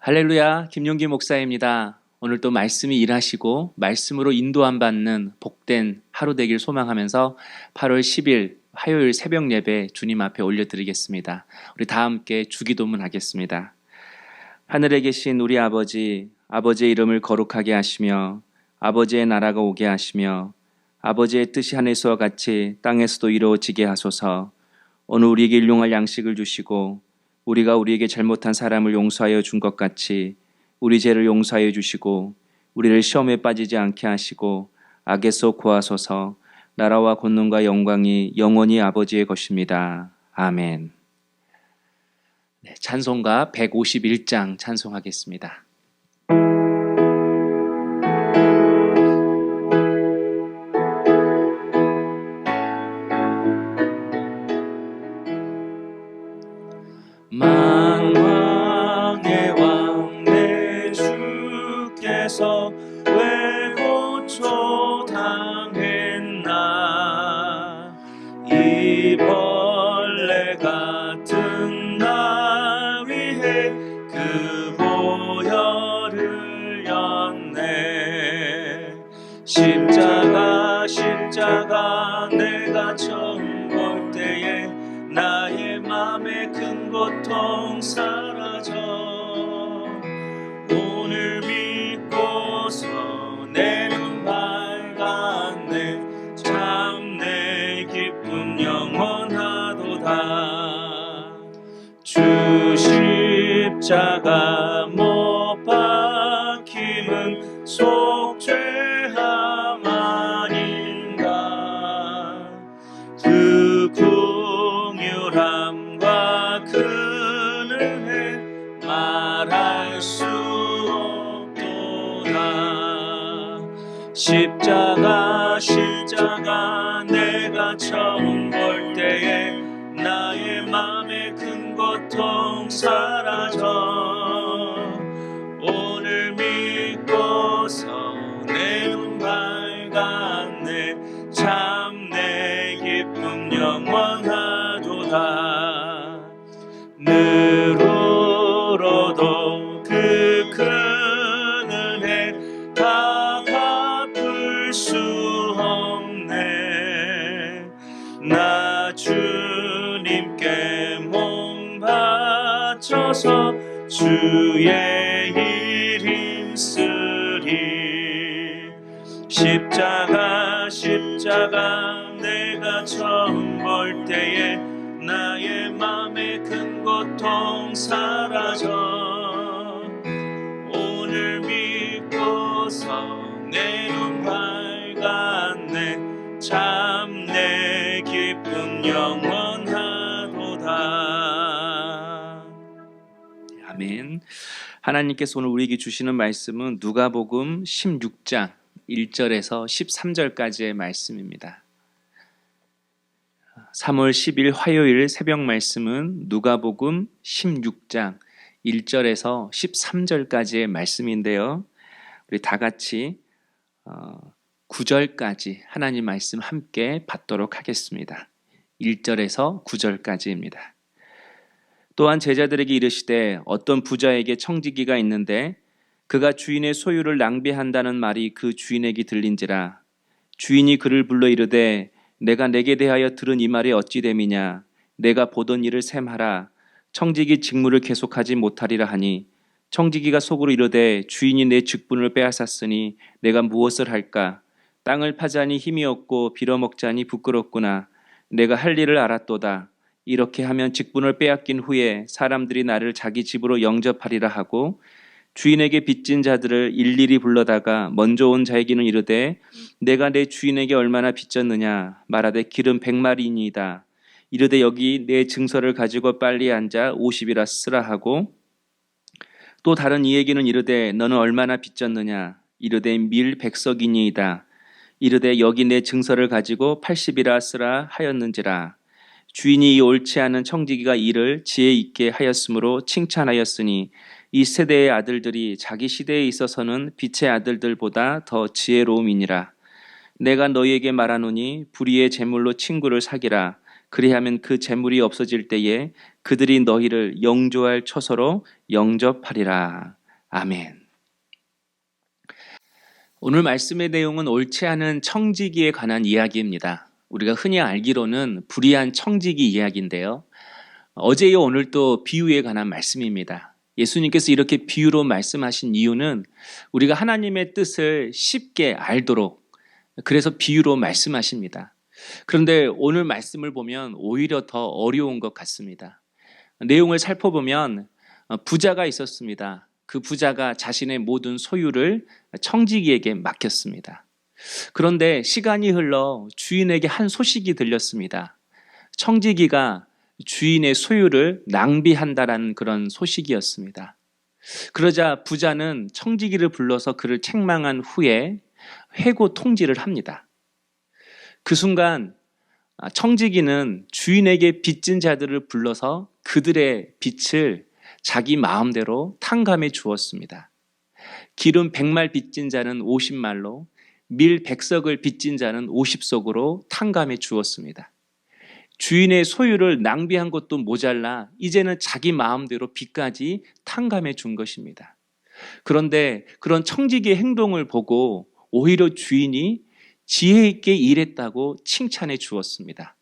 할렐루야, 김용기 목사입니다. 오늘도 말씀이 일하시고 말씀으로 인도함 받는 복된 하루 되길 소망하면서 8월 10일 화요일 새벽 예배 주님 앞에 올려드리겠습니다. 우리 다 함께 주기도문 하겠습니다. 하늘에 계신 우리 아버지, 아버지의 이름을 거룩하게 하시며 아버지의 나라가 오게 하시며 아버지의 뜻이 하늘에서와 같이 땅에서도 이루어지게 하소서. 오늘 우리에게 일용할 양식을 주시고 우리가 우리에게 잘못한 사람을 용서하여 준 것 같이 우리 죄를 용서하여 주시고 우리를 시험에 빠지지 않게 하시고 악에서 구하소서. 나라와 권능과 영광이 영원히 아버지의 것입니다. 아멘. 찬송가 151장 찬송하겠습니다. 만왕의 왕 내 주께서 왜 고초 당했나. 이 벌레 같은 나 위해 그 보혈을 였네. 십자가 내가 처음 볼 때에 나의 맘에 큰 고통 사라져. 오늘 믿고서 내 눈 밝았네. 참 내 기쁨 영원하도다. 주 십자가 못 박힘은 속죄함 아닌가. 그 긍휼함과 그 은혜 말할 수 없도다. 십자가 내가 처음 볼 때에 나의 맘에 큰 고통 사라져. 오늘 믿고서 내 눈 밝았네. 참 내 기쁨 영원하도다. 늘어도 그 큰 은혜 다 갚을 수 없네. 나 주님께 몸 바쳐서 주의 일 힘쓰리. 십자가 내가 처음 볼 때에 나의 맘에 큰 고통 사라져. 오늘 믿고서 내 눈 밝았네. 참 내 기쁨 영원하도다. 아멘. 하나님께서 오늘 우리에게 주시는 말씀은 누가복음 16장 1절에서 13절까지의 말씀입니다. 3월 10일 화요일 새벽 말씀은 누가복음 16장 1절에서 13절까지의 말씀인데요. 우리 다 같이 9절까지 하나님 말씀 함께 받도록 하겠습니다. 1절에서 9절까지입니다. 또한 제자들에게 이르시되 어떤 부자에게 청지기가 있는데 그가 주인의 소유를 낭비한다는 말이 그 주인에게 들린지라. 주인이 그를 불러 이르되 내가 내게 대하여 들은 이 말이 어찌 됨이냐. 내가 보던 일을 셈하라. 청지기 직무를 계속하지 못하리라 하니 청지기가 속으로 이르되 주인이 내 직분을 빼앗았으니 내가 무엇을 할까. 땅을 파자니 힘이 없고 빌어먹자니 부끄럽구나. 내가 할 일을 알았도다. 이렇게 하면 직분을 빼앗긴 후에 사람들이 나를 자기 집으로 영접하리라 하고 주인에게 빚진 자들을 일일이 불러다가 먼저 온 자에게는 이르되 내가 내 주인에게 얼마나 빚졌느냐. 말하되 기름 100마리니이다. 이르되 여기 내 증서를 가지고 빨리 앉아 50이라 쓰라 하고 또 다른 이에게는 이르되 너는 얼마나 빚졌느냐. 이르되 밀 100석이니이다. 이르되 여기 내 증서를 가지고 80이라 쓰라 하였는지라. 주인이 이 옳지 않은 청지기가 이를 지혜 있게 하였으므로 칭찬하였으니 이 세대의 아들들이 자기 시대에 있어서는 빛의 아들들보다 더 지혜로움이니라. 내가 너희에게 말하노니 불의의 재물로 친구를 사기라. 그리하면 그 재물이 없어질 때에 그들이 너희를 영조할 처소로 영접하리라. 아멘. 오늘 말씀의 내용은 옳지 않은 청지기에 관한 이야기입니다. 우리가 흔히 알기로는 불의한 청지기 이야기인데요. 어제요 오늘 또 비유에 관한 말씀입니다. 예수님께서 이렇게 비유로 말씀하신 이유는 우리가 하나님의 뜻을 쉽게 알도록, 그래서 비유로 말씀하십니다. 그런데 오늘 말씀을 보면 오히려 더 어려운 것 같습니다. 내용을 살펴보면 부자가 있었습니다. 그 부자가 자신의 모든 소유를 청지기에게 맡겼습니다. 그런데 시간이 흘러 주인에게 한 소식이 들렸습니다. 청지기가 주인의 소유를 낭비한다라는 그런 소식이었습니다. 그러자 부자는 청지기를 불러서 그를 책망한 후에 회고 통지를 합니다. 그 순간 청지기는 주인에게 빚진 자들을 불러서 그들의 빚을 자기 마음대로 탕감해 주었습니다. 기름 100말 빚진 자는 50말로, 밀 100석을 빚진 자는 50석으로 탕감해 주었습니다. 주인의 소유를 낭비한 것도 모자라 이제는 자기 마음대로 빚까지 탕감해 준 것입니다. 그런데 그런 청지기의 행동을 보고 오히려 주인이 지혜 있게 일했다고 칭찬해 주었습니다.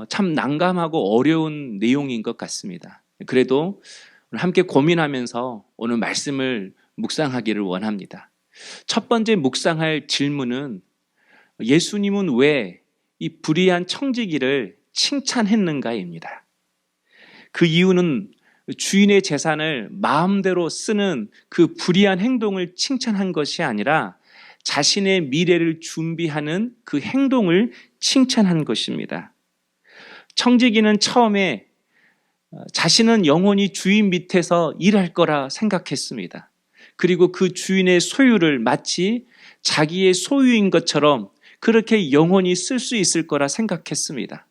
참 난감하고 어려운 내용인 것 같습니다. 그래도 함께 고민하면서 오늘 말씀을 묵상하기를 원합니다. 첫 번째 묵상할 질문은 예수님은 왜 이 불의한 청지기를 칭찬했는가입니다. 그 이유는 주인의 재산을 마음대로 쓰는 그 불의한 행동을 칭찬한 것이 아니라 자신의 미래를 준비하는 그 행동을 칭찬한 것입니다. 청지기는 처음에 자신은 영원히 주인 밑에서 일할 거라 생각했습니다. 그리고 그 주인의 소유를 마치 자기의 소유인 것처럼 그렇게 영원히 쓸 수 있을 거라 생각했습니다.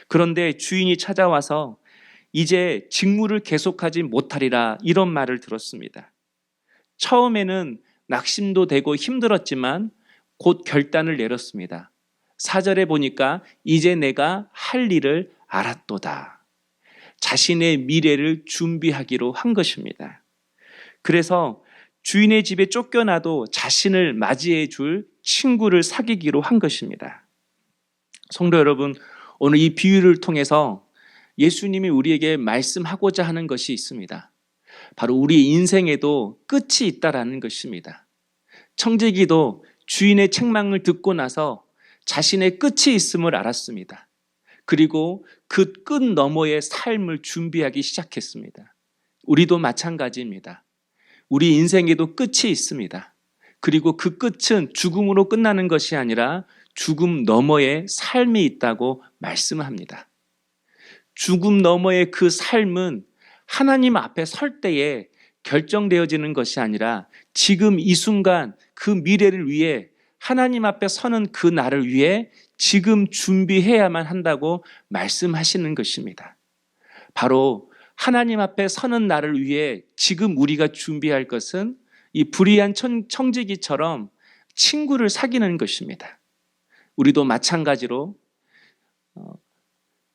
그런데 주인이 찾아와서 이제 직무를 계속하지 못하리라 이런 말을 들었습니다. 처음에는 낙심도 되고 힘들었지만 곧 결단을 내렸습니다. 4절에 보니까 이제 내가 할 일을 알았도다. 자신의 미래를 준비하기로 한 것입니다. 그래서 주인의 집에 쫓겨나도 자신을 맞이해 줄 친구를 사귀기로 한 것입니다. 성도 여러분, 오늘 이 비유를 통해서 예수님이 우리에게 말씀하고자 하는 것이 있습니다. 바로 우리 인생에도 끝이 있다라는 것입니다. 청지기도 주인의 책망을 듣고 나서 자신의 끝이 있음을 알았습니다. 그리고 그 끝 너머의 삶을 준비하기 시작했습니다. 우리도 마찬가지입니다. 우리 인생에도 끝이 있습니다. 그리고 그 끝은 죽음으로 끝나는 것이 아니라 죽음 너머의 삶이 있다고 말씀합니다. 죽음 너머의 그 삶은 하나님 앞에 설 때에 결정되어지는 것이 아니라 지금 이 순간 그 미래를 위해 하나님 앞에 서는 그 날을 위해 지금 준비해야만 한다고 말씀하시는 것입니다. 바로 하나님 앞에 서는 날을 위해 지금 우리가 준비할 것은 이 불의한 청지기처럼 친구를 사귀는 것입니다. 우리도 마찬가지로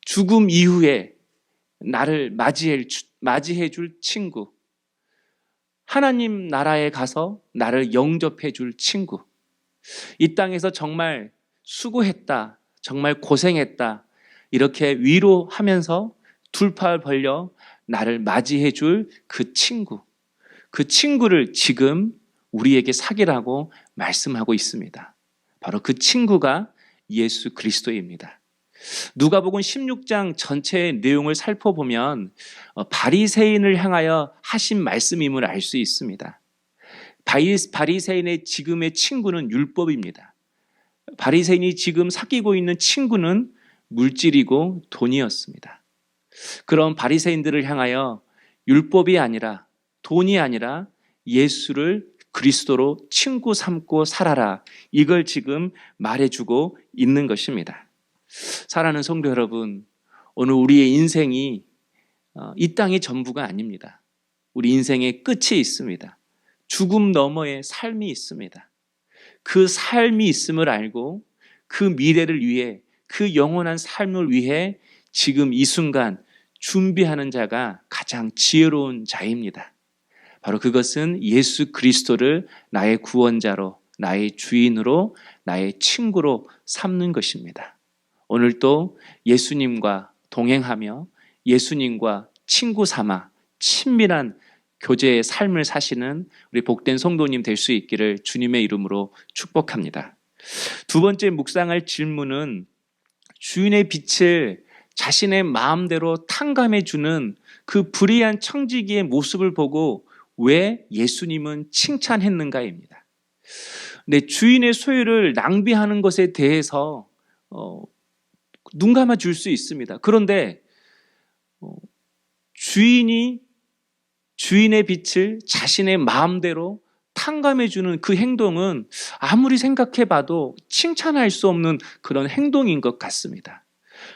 죽음 이후에 나를 맞이해 줄 친구, 하나님 나라에 가서 나를 영접해 줄 친구, 이 땅에서 정말 수고했다, 정말 고생했다 이렇게 위로하면서 둘 팔 벌려 나를 맞이해 줄 그 친구, 그 친구를 지금 우리에게 사귀라고 말씀하고 있습니다. 바로 그 친구가 예수 그리스도입니다. 누가복음 16장 전체의 내용을 살펴보면 바리새인을 향하여 하신 말씀임을 알 수 있습니다. 바리새인의 지금의 친구는 율법입니다. 바리새인이 지금 사귀고 있는 친구는 물질이고 돈이었습니다. 그런 바리새인들을 향하여 율법이 아니라 돈이 아니라 예수를 그리스도로 친구 삼고 살아라, 이걸 지금 말해주고 있는 것입니다. 사랑하는 성도 여러분, 오늘 우리의 인생이 이 땅이 전부가 아닙니다. 우리 인생의 끝이 있습니다. 죽음 너머의 삶이 있습니다. 그 삶이 있음을 알고 그 미래를 위해, 그 영원한 삶을 위해 지금 이 순간 준비하는 자가 가장 지혜로운 자입니다. 바로 그것은 예수 그리스도를 나의 구원자로, 나의 주인으로, 나의 친구로 삼는 것입니다. 오늘도 예수님과 동행하며 예수님과 친구 삼아 친밀한 교제의 삶을 사시는 우리 복된 성도님 될 수 있기를 주님의 이름으로 축복합니다. 두 번째 묵상할 질문은 주인의 빛을 자신의 마음대로 탕감해 주는 그 불의한 청지기의 모습을 보고 왜 예수님은 칭찬했는가입니다. 네, 주인의 소유를 낭비하는 것에 대해서 눈 감아 줄 수 있습니다. 그런데 주인이 주인의 빛을 자신의 마음대로 탕감해 주는 그 행동은 아무리 생각해 봐도 칭찬할 수 없는 그런 행동인 것 같습니다.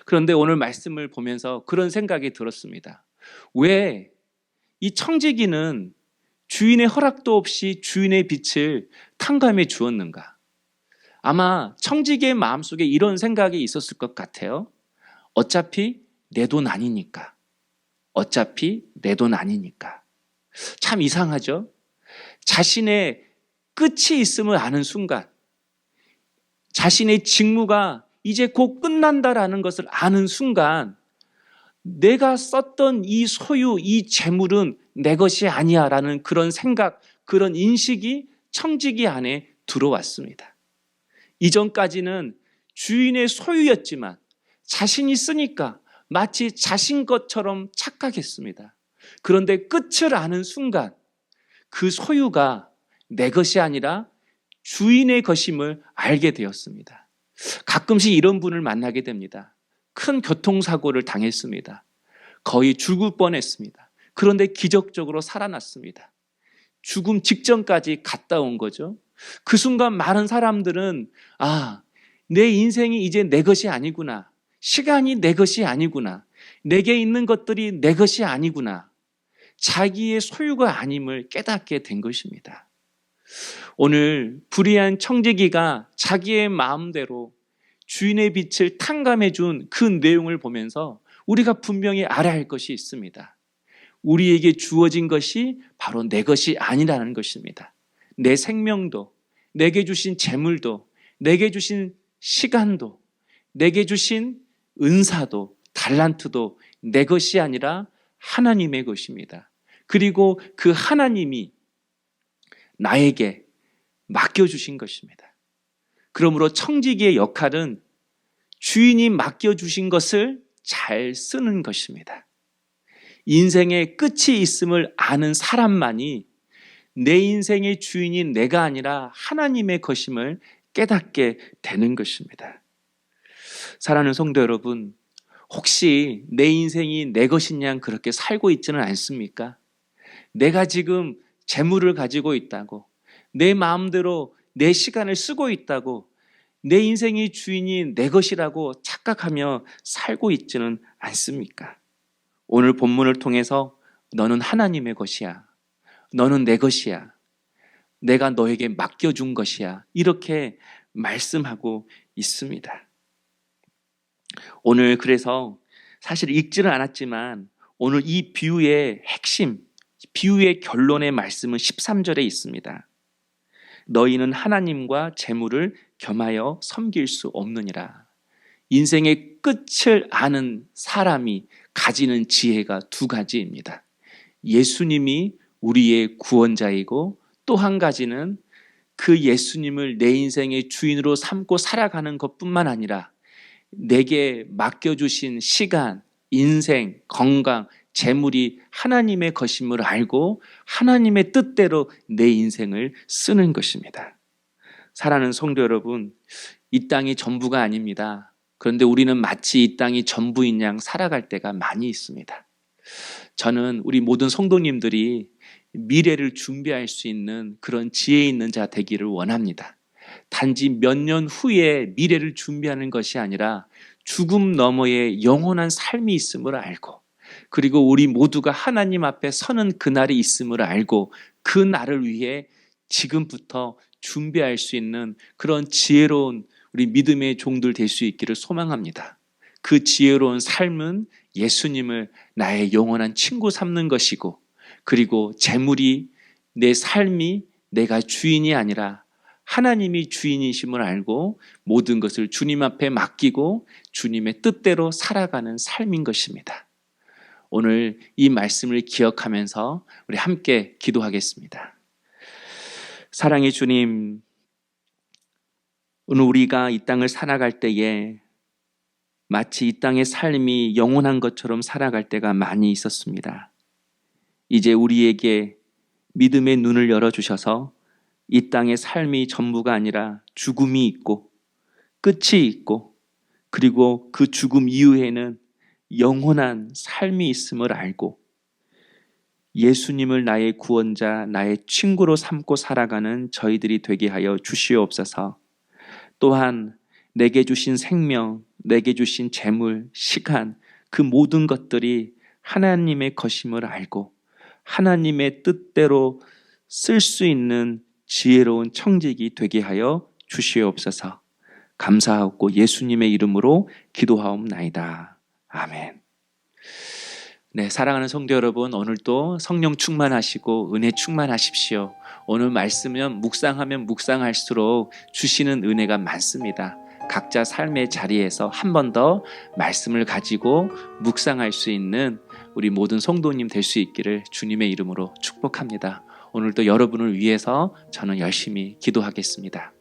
그런데 오늘 말씀을 보면서 그런 생각이 들었습니다. 왜 이 청지기는 주인의 허락도 없이 주인의 빛을 탕감해 주었는가? 아마 청지기의 마음속에 이런 생각이 있었을 것 같아요. 어차피 내 돈 아니니까. 어차피 내 돈 아니니까. 참 이상하죠? 자신의 끝이 있음을 아는 순간, 자신의 직무가 이제 곧 끝난다라는 것을 아는 순간, 내가 썼던 이 소유, 이 재물은 내 것이 아니야 라는 그런 생각, 그런 인식이 청지기 안에 들어왔습니다. 이전까지는 주인의 소유였지만 자신이 쓰니까 마치 자신 것처럼 착각했습니다. 그런데 끝을 아는 순간 그 소유가 내 것이 아니라 주인의 것임을 알게 되었습니다. 가끔씩 이런 분을 만나게 됩니다. 큰 교통사고를 당했습니다. 거의 죽을 뻔했습니다. 그런데 기적적으로 살아났습니다. 죽음 직전까지 갔다 온 거죠. 그 순간 많은 사람들은 내 인생이 이제 내 것이 아니구나. 시간이 내 것이 아니구나. 내게 있는 것들이 내 것이 아니구나. 자기의 소유가 아님을 깨닫게 된 것입니다. 오늘 불의한 청지기가 자기의 마음대로 주인의 빛을 탕감해 준 그 내용을 보면서 우리가 분명히 알아야 할 것이 있습니다. 우리에게 주어진 것이 바로 내 것이 아니라는 것입니다. 내 생명도, 내게 주신 재물도, 내게 주신 시간도, 내게 주신 은사도, 달란트도 내 것이 아니라 하나님의 것입니다. 그리고 그 하나님이 나에게 맡겨주신 것입니다. 그러므로 청지기의 역할은 주인이 맡겨주신 것을 잘 쓰는 것입니다. 인생의 끝이 있음을 아는 사람만이 내 인생의 주인이 내가 아니라 하나님의 것임을 깨닫게 되는 것입니다. 사랑하는 성도 여러분, 혹시 내 인생이 내 것인 양 그렇게 살고 있지는 않습니까? 내가 지금 재물을 가지고 있다고, 내 마음대로 내 시간을 쓰고 있다고, 내 인생의 주인이 내 것이라고 착각하며 살고 있지는 않습니까? 오늘 본문을 통해서 너는 하나님의 것이야. 너는 내 것이야. 내가 너에게 맡겨준 것이야. 이렇게 말씀하고 있습니다. 오늘 그래서 사실 읽지는 않았지만 오늘 이 비유의 핵심, 비유의 결론의 말씀은 13절에 있습니다. 너희는 하나님과 재물을 겸하여 섬길 수 없느니라. 인생의 끝을 아는 사람이 가지는 지혜가 두 가지입니다. 예수님이 우리의 구원자이고 또 한 가지는 그 예수님을 내 인생의 주인으로 삼고 살아가는 것뿐만 아니라 내게 맡겨주신 시간, 인생, 건강, 재물이 하나님의 것임을 알고 하나님의 뜻대로 내 인생을 쓰는 것입니다. 사랑하는 성도 여러분, 이 땅이 전부가 아닙니다. 그런데 우리는 마치 이 땅이 전부인 양 살아갈 때가 많이 있습니다. 저는 우리 모든 성도님들이 미래를 준비할 수 있는 그런 지혜 있는 자 되기를 원합니다. 단지 몇 년 후에 미래를 준비하는 것이 아니라 죽음 너머에 영원한 삶이 있음을 알고, 그리고 우리 모두가 하나님 앞에 서는 그날이 있음을 알고 그 날을 위해 지금부터 준비할 수 있는 그런 지혜로운 우리 믿음의 종들 될 수 있기를 소망합니다. 그 지혜로운 삶은 예수님을 나의 영원한 친구 삼는 것이고, 그리고 재물이, 내 삶이 내가 주인이 아니라 하나님이 주인이심을 알고 모든 것을 주님 앞에 맡기고 주님의 뜻대로 살아가는 삶인 것입니다. 오늘 이 말씀을 기억하면서 우리 함께 기도하겠습니다. 사랑의 주님, 오늘 우리가 이 땅을 살아갈 때에 마치 이 땅의 삶이 영원한 것처럼 살아갈 때가 많이 있었습니다. 이제 우리에게 믿음의 눈을 열어주셔서 이 땅의 삶이 전부가 아니라 죽음이 있고 끝이 있고, 그리고 그 죽음 이후에는 영원한 삶이 있음을 알고 예수님을 나의 구원자, 나의 친구로 삼고 살아가는 저희들이 되게 하여 주시옵소서. 또한 내게 주신 생명, 내게 주신 재물, 시간, 그 모든 것들이 하나님의 것임을 알고 하나님의 뜻대로 쓸 수 있는 지혜로운 청직이 되게 하여 주시옵소서. 감사하고 예수님의 이름으로 기도하옵나이다. 아멘. 네, 사랑하는 성도 여러분, 오늘도 성령 충만하시고 은혜 충만하십시오. 오늘 말씀은 묵상하면 묵상할수록 주시는 은혜가 많습니다. 각자 삶의 자리에서 한 번 더 말씀을 가지고 묵상할 수 있는 우리 모든 성도님 될 수 있기를 주님의 이름으로 축복합니다. 오늘도 여러분을 위해서 저는 열심히 기도하겠습니다.